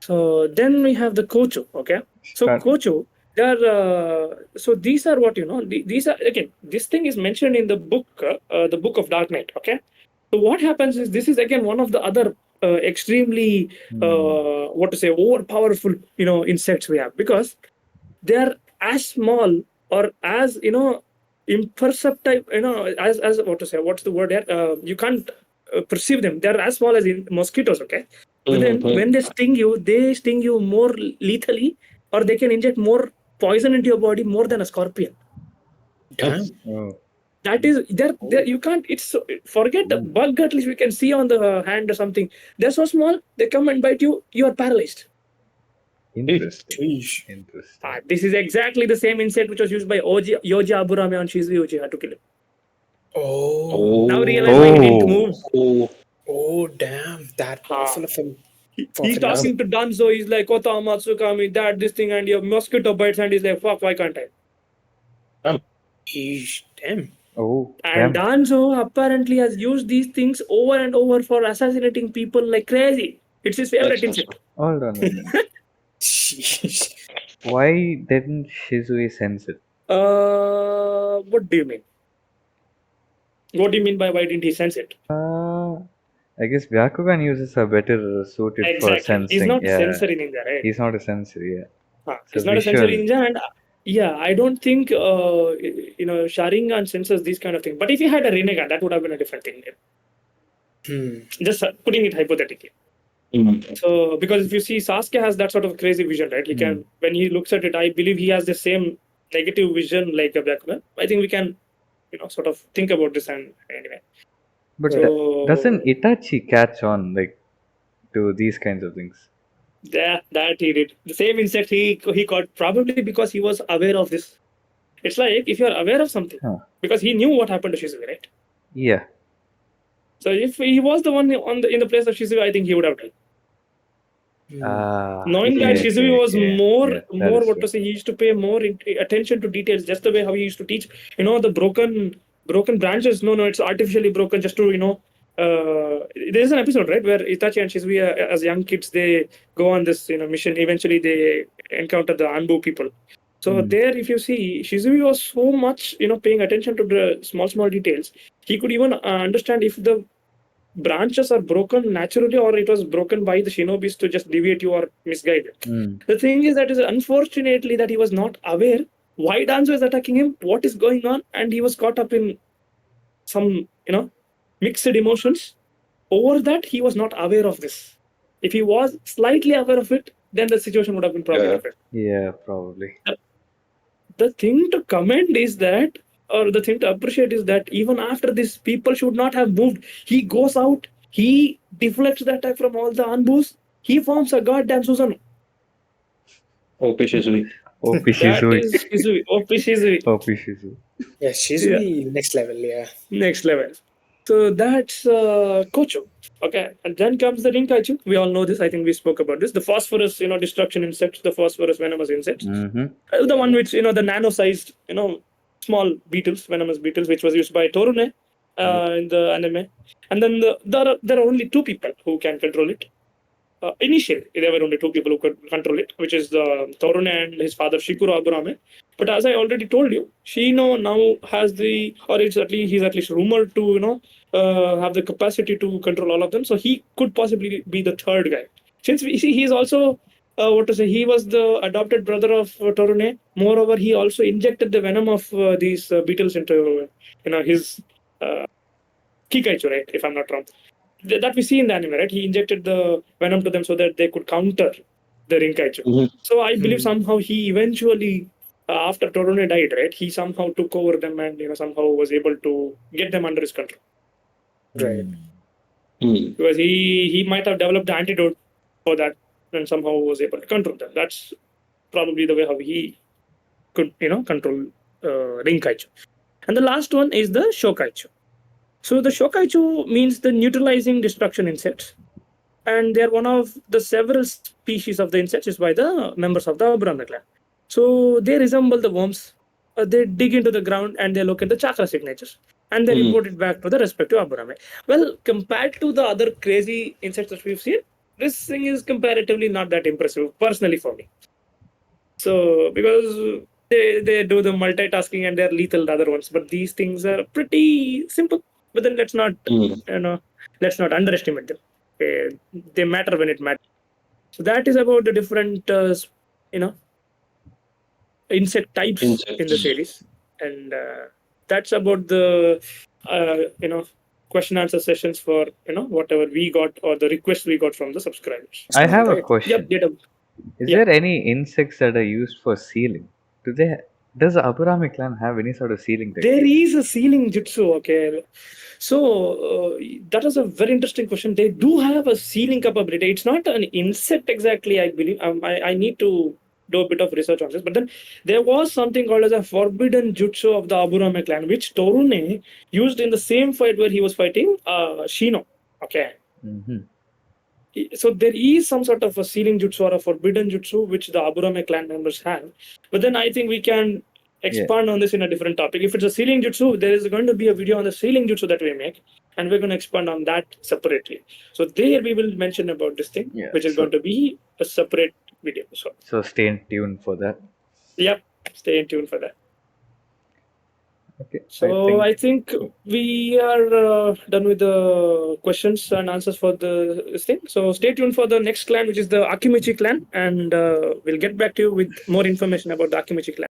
So then we have the Kocho. Okay, so Kocho, they are so these are what these are again. This thing is mentioned in the book of Dark Knight. Okay, so what happens is this is again one of the other extremely what to say over powerful insects we have, because they are as small or as imperceptible, as what to say, what's the word here, you can't perceive them. They're as small as in mosquitoes. Okay, but then when they sting you more lethally, or they can inject more poison into your body more than a scorpion. Damn. That is there you can't, it's so, forget the bug, at least we can see on the hand or something. They're so small, they come and bite you, you are paralyzed. Interesting. This is exactly the same insect which was used by Yoji Aburame on Shizui Uchiha to kill him. Oh. Now realize why he didn't move. Oh, damn. That powerful of him. He's talking to Danzo. He's like, Kota Matsukami, that, this thing, and your mosquito bites, and he's like, fuck, why can't I? Damn. And Danzo apparently has used these things over and over for assassinating people like crazy. It's his favorite insect. Hold on. Why didn't Shizui sense it? What do you mean? What do you mean by why didn't he sense it? I guess Byakugan uses a better suited for sensing. He's not a sensory ninja, right? He's not a sensory, he's not a sensory ninja, and I don't think Sharingan senses these kind of things. But if he had a Rinnegan, that would have been a different thing. Just putting it hypothetically. So, because if you see, Sasuke has that sort of crazy vision, right? He can, when he looks at it, I believe he has the same negative vision like a Byakugan. I think we can, sort of think about this, and anyway. But doesn't Itachi catch on to these kinds of things? Yeah, that he did. The same insect he caught, probably because he was aware of this. It's like if you are aware of something, because he knew what happened to Shizue, right? Yeah. So if he was the one in the place of Shizue, I think he would have died. Knowing that Shizue was more what to say, he used to pay more attention to details, just the way how he used to teach. The broken branches. No, it's artificially broken just to there's an episode, right, where Itachi and Shizue as young kids, they go on this mission. Eventually they encounter the Anbu people. So there, if you see, Shizue was so much paying attention to the small details. He could even understand if the branches are broken naturally or it was broken by the shinobis to just deviate you or misguide it. The thing is that is unfortunately that he was not aware why Danzo is attacking him, what is going on, and he was caught up in some mixed emotions. Over that, he was not aware of this. If he was slightly aware of it, then the situation would have been probably different. Yeah, probably. The thing to commend is that, or the thing to appreciate is that even after this, people should not have moved. He goes out, he deflects the attack from all the Anbus, he forms a goddamn Susanoo. OP Shizui. OP Shizui. That is Shizui. OP Shizui. OP Shizui. Yeah, Shizui, next level, Next level. So that's Kocho. Okay, and then comes the Rinkaichu. We all know this. I think we spoke about this. The phosphorus, destruction insects, the phosphorus venomous insects. The one which, the nano-sized, small beetles, venomous beetles, which was used by Torune in the anime. And then there are only two people who can control it. Initially, there were only two people who could control it, which is Torune and his father Shikuro Aburame. But as I already told you, Shino now has he's at least rumored to, have the capacity to control all of them. So he could possibly be the third guy. Since we see he's also, he was the adopted brother of Torune. Moreover, he also injected the venom of these beetles into, his Kikaichu, right? If I'm not wrong. That we see in the anime, right? He injected the venom to them so that they could counter the Rinkaichu. So I believe somehow he eventually, after Torune died, right, he somehow took over them and somehow was able to get them under his control. Right. Because he might have developed the antidote for that and somehow was able to control them. That's probably the way how he could control Rinkaichu. And the last one is the Shokaichu. So the Shokaichu means the neutralizing destruction insects. And they're one of the several species of the insects used by the members of the Aburame clan. So they resemble the worms. They dig into the ground and they look at the chakra signatures. And they report it back to the respective Aburame. Well, compared to the other crazy insects that we've seen, this thing is comparatively not that impressive, personally for me. So because they do the multitasking and they're lethal the other ones, but these things are pretty simple. But then let's not let's not underestimate them. They matter when it matters. So that is about the different you know insect types in the Insects. series, and that's about the question answer sessions for whatever we got or the request we got from the subscribers. I have a Right. question. Yep, Is Yeah. there any insects that are used for sealing? Does the Aburame clan have any sort of sealing There technique? is a sealing jutsu, okay. So that is a very interesting question. They do have a sealing capability. It's not an insect exactly, I believe. I need to do a bit of research on this. But then there was something called as a forbidden jutsu of the Aburame clan, which Torune used in the same fight where he was fighting Shino. Okay. Mm-hmm. So there is some sort of a sealing jutsu or a forbidden jutsu which the Aburame clan members have. But then I think we can expand on this in a different topic. If it's a sealing jutsu, there is going to be a video on the sealing jutsu that we make, and we're going to expand on that separately. So there we will mention about this thing, Yeah, which is going to be a separate video. So stay tuned for that. Yep, stay tuned for that. Okay. So I think we are done with the questions and answers for this thing. So stay tuned for the next clan, which is the Akimichi clan, and we'll get back to you with more information about the Akimichi clan.